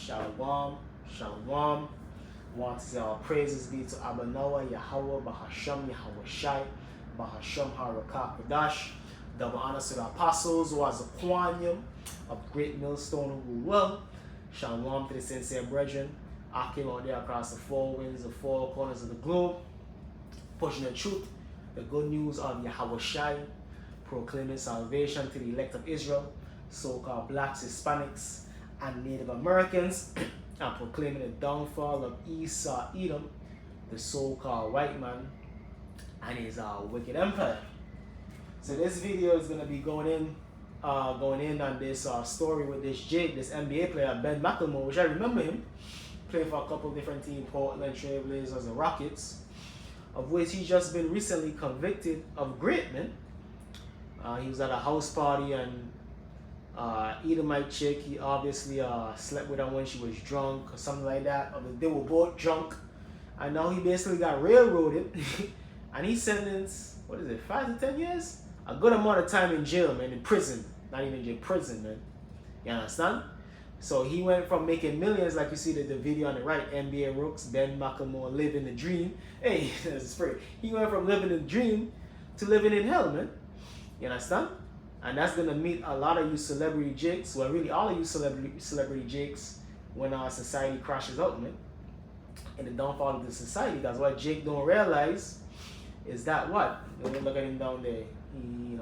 Shalom, shalom. Want to say all praises be to Abba Noah, Yahweh, Bahasham, Yahweh Shai, Bahasham Harakat Kadash. Double honors to the apostles who was a quanium of great millstone who rule well. Shalom to the sincere brethren. I came out there across the four winds, the four corners of the globe, pushing the truth, the good news of Yahweh Shai, proclaiming salvation to the elect of Israel, so-called blacks, Hispanics, and Native Americans, and proclaiming the downfall of Esau Edom, the so-called white man, and his wicked empire. So this video is gonna be going in on this story with this Jake, this NBA player Ben McLemore, which I remember him playing for a couple different teams, Portland Trail Blazers and Rockets, of which he's just been recently convicted of rape, man. He was at a house party and Edomite chick, he obviously slept with her when she was drunk or something like that, or they were both drunk, and now he basically got railroaded and he's sentenced, 5 to 10 years? A good amount of time in jail, man, in prison. Not even jail, prison, man. You understand? So he went from making millions, like you see the video on the right, NBA Rooks, Ben McLemore, living the dream. Hey, that's free. He went from living the dream to living in hell, man. You understand? And that's gonna meet a lot of you celebrity jakes, well, really all of you celebrity jakes, when our society crashes out, man. And the downfall of the society. That's what Jake don't realize is that what? Look at him down there. He,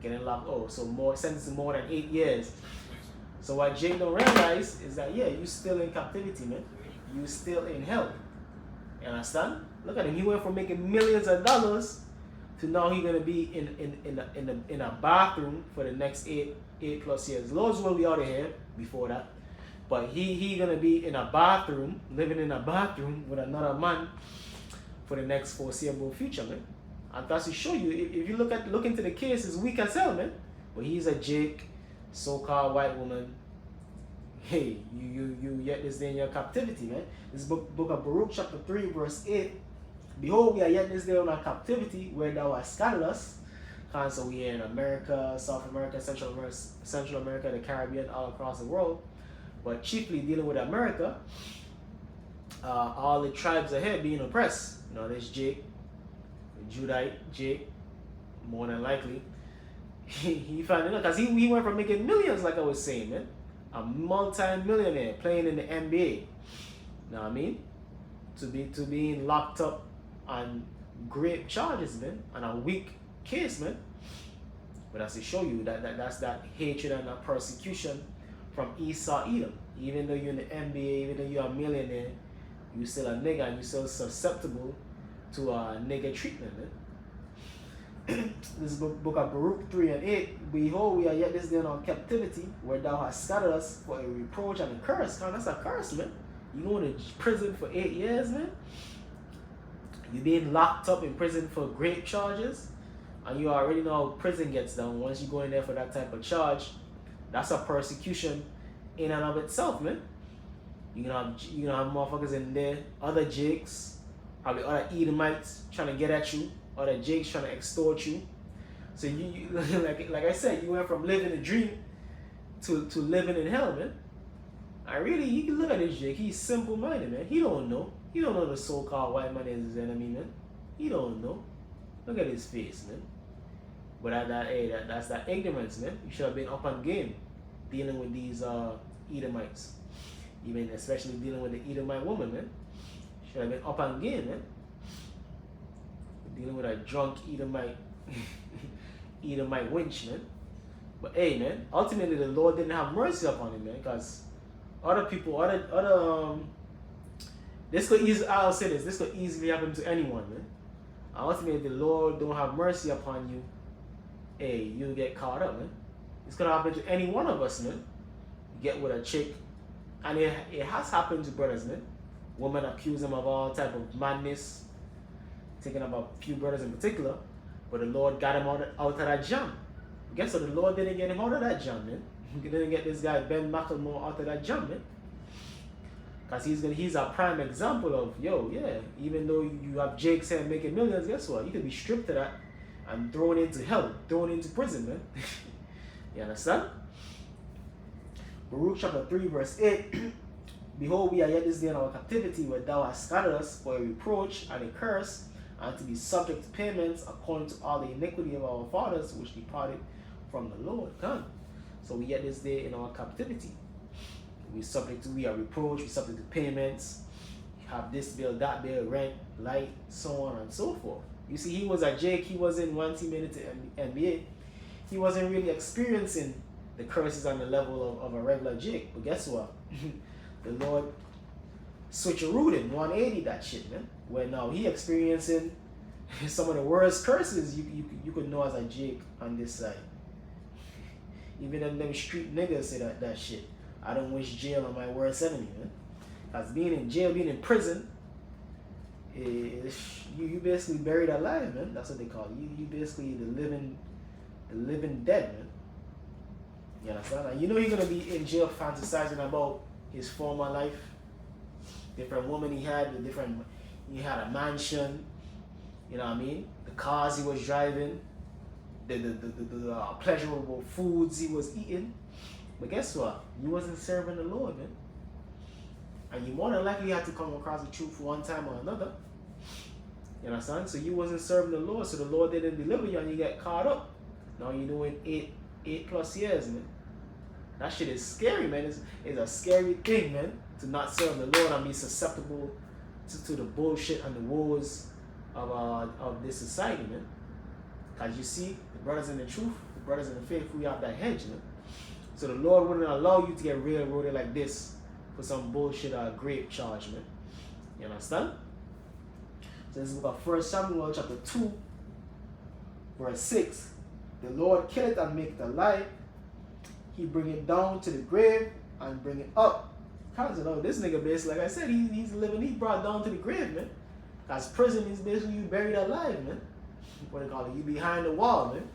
getting locked. Oh, so more sentenced to more than 8 years. So what Jake don't realize is that, yeah, you still in captivity, man. You still in hell. You understand? Look at him. He went from making millions of dollars to now he's gonna be in a bathroom for the next 8 plus years. Lord's will be out of here before that. But he gonna be in a bathroom, living in a bathroom with another man for the next foreseeable future, man. And that's to show you, if you look into the case, it's weak as hell, man. But he's a Jake, so-called white woman. Hey, you yet this day in your captivity, man. This book of Baruch chapter 3 verse 8. Behold, we are yet this day in our captivity, where thou hast scattered us. And so we are in America, South America, Central America, the Caribbean, all across the world. But chiefly dealing with America, all the tribes ahead being oppressed. There's Jake, Judite, Jake, more than likely. He found it, because he went from making millions, like I was saying, man. A multi-millionaire playing in the NBA. You know what I mean? To being locked up on great charges, man, and a weak case, man. But that's to show you that's that hatred and that persecution from Esau Edom. Even though you're in the NBA, even though you're a millionaire, you still a nigga and you're still susceptible to nigga treatment, man. This book of Baruch 3 and 8. Behold, we are yet this day in our captivity, where thou hast scattered us for a reproach and a curse. Man, that's a curse, man. You going to prison for 8 years, man? You being locked up in prison for rape charges, and you already know how prison gets done. Once you go in there for that type of charge, that's a persecution in and of itself, man. You're gonna have motherfuckers in there, other Jakes, probably other Edomites trying to get at you, other Jakes trying to extort you. So you like I said, you went from living a dream to living in hell, man. You can look at this Jake. He's simple-minded, man. He don't know. He don't know the so-called white man is his enemy, man. He don't know. Look at his face, man. But that's that ignorance, man. You should have been up on game dealing with these Edomites. Even especially dealing with the Edomite woman, man. Should have been up on game, man. Dealing with a drunk Edomite wench, man. But hey, man, ultimately the Lord didn't have mercy upon him, man, because other people, this could easily happen to anyone, man. And ultimately, the Lord don't have mercy upon you. Hey, you get caught up, man. It's gonna happen to any one of us, man. You get with a chick, and it has happened to brothers, man. Women accuse them of all type of madness. Thinking about a few brothers in particular, but the Lord got him out of that jam. Guess what? The Lord didn't get him out of that jam, man. He didn't get this guy Ben McLemore out of that jam, man. Because he's a prime example of, even though you have Jake saying making millions, guess what? You could be stripped of that and thrown into hell, thrown into prison, man. You understand? Baruch chapter 3 verse 8. Behold, we are yet this day in our captivity, where thou hast scattered us for a reproach and a curse, and to be subject to payments according to all the iniquity of our fathers, which departed from the Lord. Come. So we yet this day in our captivity. We are reproached, we subject to payments, have this bill, that bill, rent, light, so on and so forth. You see, he was at Jake, he wasn't, once he made it to NBA, he wasn't really experiencing the curses on the level of a regular Jake. But guess what? The Lord switcherooed him, 180 that shit, man. Where now he experiencing some of the worst curses you could know as a Jake on this side. Even them street niggas say that shit. I don't wish jail on my worst enemy, man. Because being in jail, being in prison, you basically buried alive, man. That's what they call it. You basically the living dead, man. You understand? And you know you're gonna be in jail fantasizing about his former life, different woman he had, he had a mansion, you know what I mean? The cars he was driving, the pleasurable foods he was eating. But guess what? You wasn't serving the Lord, man. And you more than likely had to come across the truth one time or another. You understand? So you wasn't serving the Lord, so the Lord didn't deliver you and you get caught up. Now you're doing 8+ years, man. That shit is scary, man. It's a scary thing, man, to not serve the Lord and be susceptible to the bullshit and the woes of this society, man. Because you see, the brothers in the truth, the brothers in the faith, we have that hedge, man. So the Lord wouldn't allow you to get railroaded like this for some bullshit or grape charge, man. You understand? So this is book of 1 Samuel chapter 2, verse 6. The Lord kill it and make it alive. He bring it down to the grave and bring it up. Cause you know, this nigga basically, like I said, he's living, he brought down to the grave, man. Cause prison is basically you buried alive, man. What they call it? You behind the wall, man.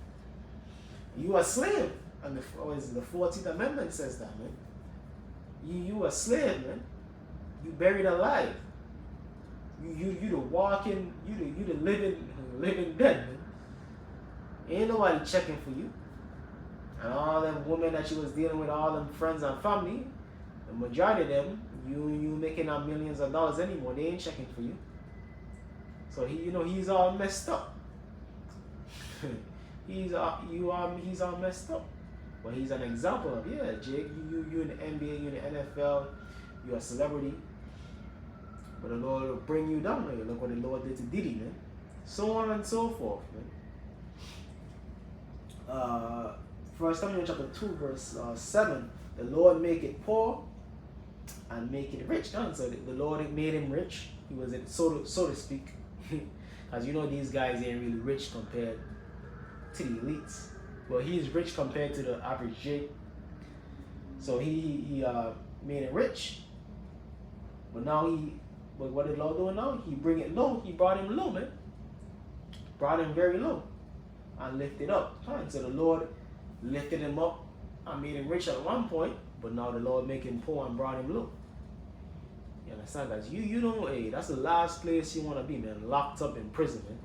You a slave. And the 14th Amendment says that, man. You a slave, man. You buried alive. You the walking, you the living dead, man. Ain't nobody checking for you. And all them women that you was dealing with, all them friends and family, the majority of them, you making out millions of dollars anymore. They ain't checking for you. So he's all messed up. he's all messed up. But he's an example of, yeah, Jake, you in the NBA, you in the NFL, you're a celebrity. But the Lord will bring you down. Man. Look what the Lord did to Diddy, man. So on and so forth, man. 1 Samuel chapter 2, verse 7. The Lord make it poor and make it rich. So the Lord made him rich. He was, so to speak. Because you know these guys ain't really rich compared to the elites. Well, he's rich compared to the average Jake. So he made him rich. But now but what did the Lord do now? He bring it low. He brought him low, man. Brought him very low. And lifted up. So the Lord lifted him up and made him rich at one point. But now the Lord make him poor and brought him low. You understand, guys? You know, hey, that's the last place you want to be, man. Locked up in prison, man.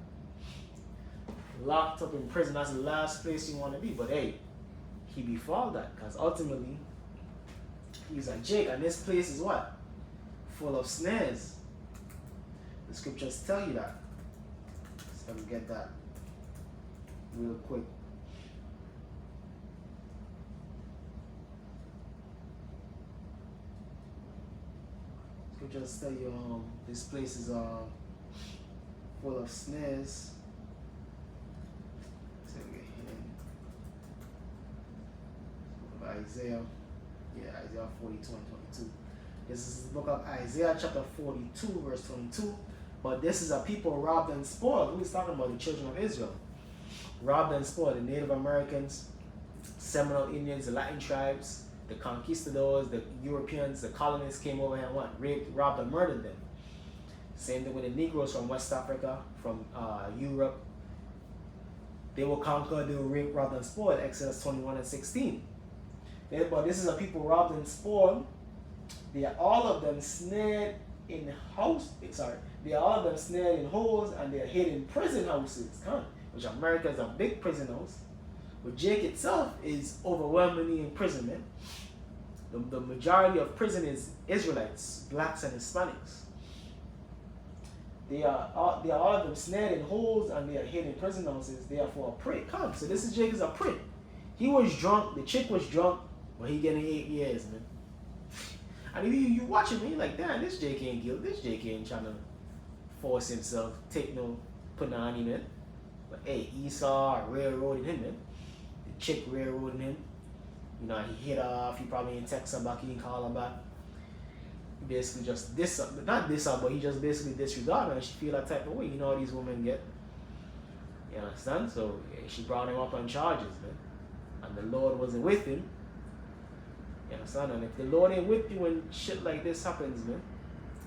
Locked up in prison, that's the last place you want to be. But hey, he befall that, because ultimately he's a Jake, and this place is what? Full of snares. The scriptures tell you that. So let me get that real quick. Scriptures tell you this place is full of snares. Isaiah 42 and 22. This is the book of Isaiah chapter 42 verse 22. But this is a people robbed and spoiled. Who is talking about? The children of Israel. Robbed and spoiled. The Native Americans, Seminole Indians, the Latin tribes, the conquistadors, the Europeans, the colonists came over and what? Raped, robbed, and murdered them. Same thing with the Negroes from West Africa, from Europe. They were conquered, they were raped, robbed, and spoiled. Exodus 21 and 16. But this is a people robbed and spoiled. They are all of them snared in they are all of them snared in holes, and they are hid in prison houses. Which America is a big prison house. But Jake itself is overwhelmingly imprisonment. The majority of prison is Israelites, blacks and Hispanics. They are all of them snared in holes and they are hid in prison houses. They are for a prey. Come, so this is Jake is a prey. He was drunk, the chick was drunk, but he getting 8 years, man. And you watch him, and you're like, damn, this Jake ain't guilty. This Jake ain't trying to force himself, take no punani, man. But hey, Esau railroading him, man. The chick railroading him. You know, he hit her off, he probably ain't text her back, he didn't call her back. He basically just not diss her, but he just basically disregarded her and she feel that type of way. You know how these women get. You understand? So yeah, she brought him up on charges, man. And the Lord wasn't with him. You understand? And if the Lord ain't with you when shit like this happens, man.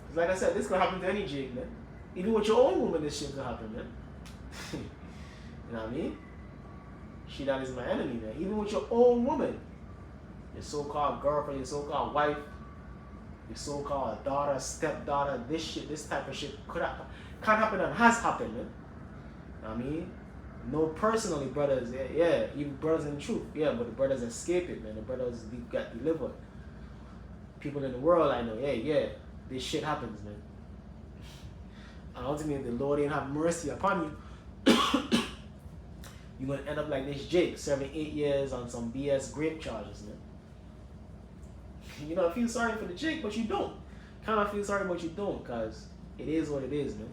Because like I said, this could happen to any Jake, man. Even with your own woman, this shit could happen, man. You know what I mean? She that is my enemy, man. Even with your own woman. Your so-called girlfriend, your so-called wife, your so-called daughter, stepdaughter, this type of shit can't happen and has happened, man. You know what I mean? No, personally, brothers, yeah, even brothers in the truth, yeah, but the brothers escape it, man. The brothers got delivered. People in the world, I know, yeah, this shit happens, man. And ultimately, the Lord ain't have mercy upon you. You're gonna end up like this Jake, serving 8 years on some BS grape charges, man. You know, I feel sorry for the Jake, but you don't. Kind of feel sorry, but you don't, because it is what it is, man.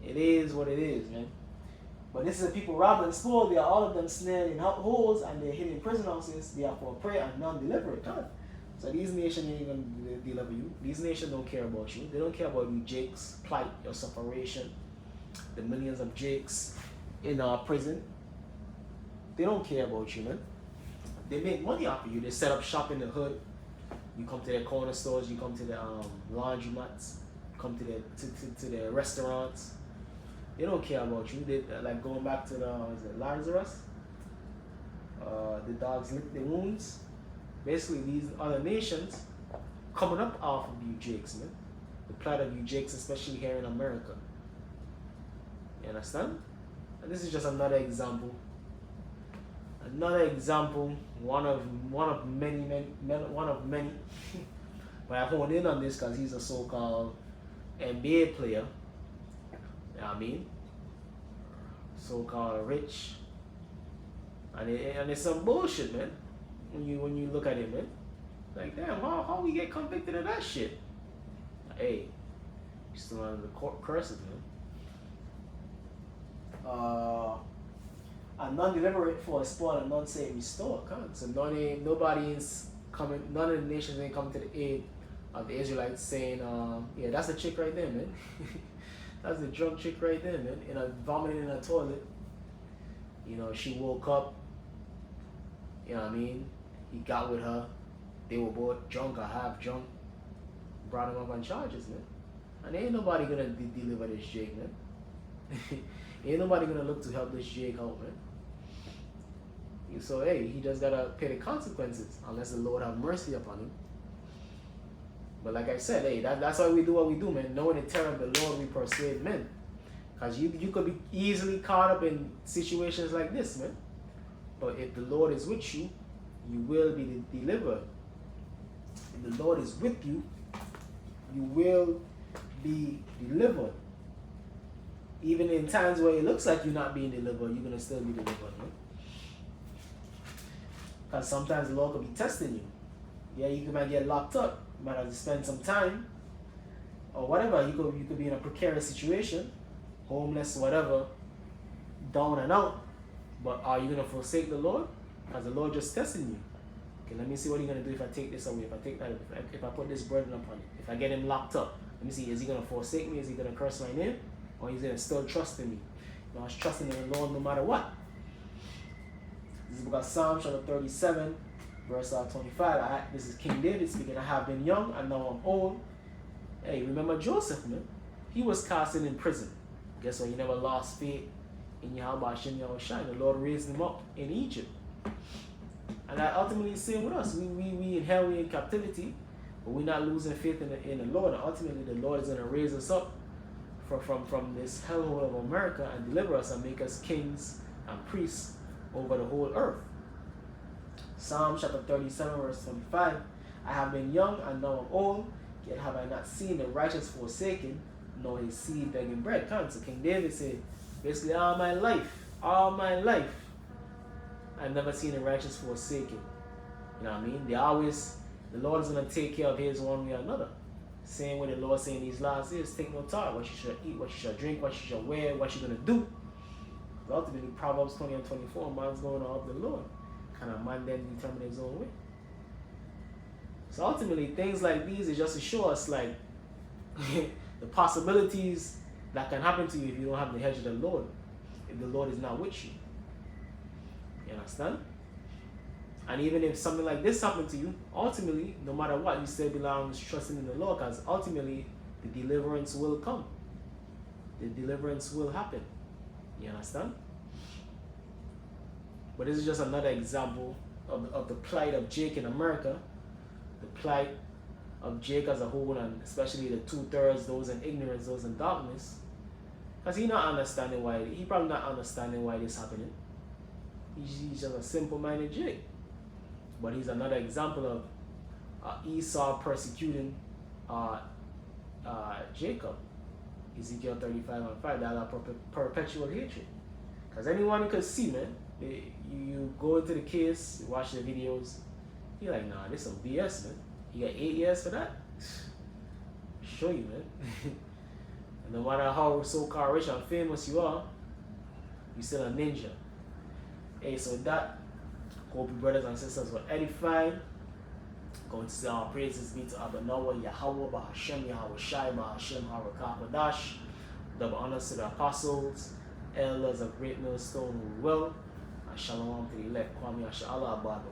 It is what it is, man. But this is the people robbed and spoiled. They are all of them snared in holes and they're hidden in prison houses. They are for prey and none deliver it. So these nations ain't going to deliver you. These nations don't care about you. They don't care about you, Jake's plight, your separation, the millions of Jakes in our prison. They don't care about you, man. They make money off of you. They set up shop in the hood. You come to their corner stores. You come to the laundromats. You come to the restaurants. They don't care about you. They like going back to the Lazarus. The dogs lick the wounds. Basically, these other nations coming up off of you Jakes, man. The plight of you Jakes, especially here in America. You understand? And this is just another example. Another example, one of many. But I honed in on this because he's a so-called NBA player. You know what I mean? So-called rich. And it's some bullshit, man. When you look at it, man. Like, damn, how we get convicted of that shit? Hey, you're still under the curses, man. And none deliver it for a spoil and none say restore. So nobody is coming, none of the nations ain't coming to the aid of the Israelites saying, yeah, that's a chick right there, man. That's the drunk chick right there, man. Vomiting in a toilet. You know, she woke up. You know what I mean? He got with her. They were both drunk or half drunk. Brought him up on charges, man. And ain't nobody gonna deliver this Jake, man. Ain't nobody gonna look to help this Jake out, man. So hey, he just gotta pay the consequences unless the Lord have mercy upon him. But like I said, hey, that's why we do what we do, man. Knowing the terror of the Lord, we persuade men. Because you could be easily caught up in situations like this, man. But if the Lord is with you, you will be delivered. If the Lord is with you, you will be delivered. Even in times where it looks like you're not being delivered, you're going to still be delivered, man. Because sometimes the Lord could be testing you. Yeah, you might get locked up. You might have to spend some time. Or whatever. You could be in a precarious situation. Homeless, whatever. Down and out. But are you going to forsake the Lord? Because the Lord just testing you. Okay, let me see what he's going to do if I take this away. If I take that, if I put this burden upon him. If I get him locked up. Let me see. Is he going to forsake me? Is he going to curse my name? Or he's going to still trust in me? You know, I was trusting in the Lord no matter what. This is the book of Psalm chapter 37, verse 25. This is King David speaking. I have been young and now I'm old. Hey, remember Joseph, man? He was casted in prison. Guess what? He never lost faith in Yahweh Hashem Yahushua. The Lord raised him up in Egypt. And that ultimately is the same with us. We in hell, we in captivity, but we're not losing faith in the Lord. And ultimately, the Lord is going to raise us up from this hellhole of America and deliver us and make us kings and priests over the whole earth. Psalm chapter 37, verse 25. I have been young and now I'm old, yet have I not seen the righteous forsaken, nor his seed begging bread. So King David said, basically all my life, I've never seen the righteous forsaken. You know what I mean? The Lord is going to take care of his one way or another. Same way the Lord saying these last days, take no thought what you should eat, what you should drink, what you should wear, what you're going to do. Ultimately, Proverbs 20 and 24, man's going to of the Lord. Kind of man then determine his own way. So ultimately, things like these is just to show us like the possibilities that can happen to you if you don't have the hedge of the Lord, if the Lord is not with you. You understand? And even if something like this happened to you, ultimately, no matter what, you still belong trusting in the Lord, because ultimately the deliverance will come. The deliverance will happen. You understand? But this is just another example of the plight of Jake in America, the plight of Jake as a whole, and especially the 2/3, those in ignorance, those in darkness. Because he probably not understanding why this is happening. He's just a simple-minded Jake. But he's another example of Esau persecuting Jacob. Ezekiel 35:5, that perpetual hatred. Because anyone could see, man, you go into the case, you watch the videos, you're like, nah, this some BS, man. You got 8 years for that? Show you, man. And no matter how so-called rich and famous you are, you're still a ninja. Hey, so that, hope you brothers and sisters were edified. Going to say our praises be to Abanawa, Yahweh, Bahashem, Yahweh Shai, Bahashem, Harakakadash. Double honors to the apostles, elders of Great Millstone who will, and shalom to the elect, Kwame Asha Allah, Abba,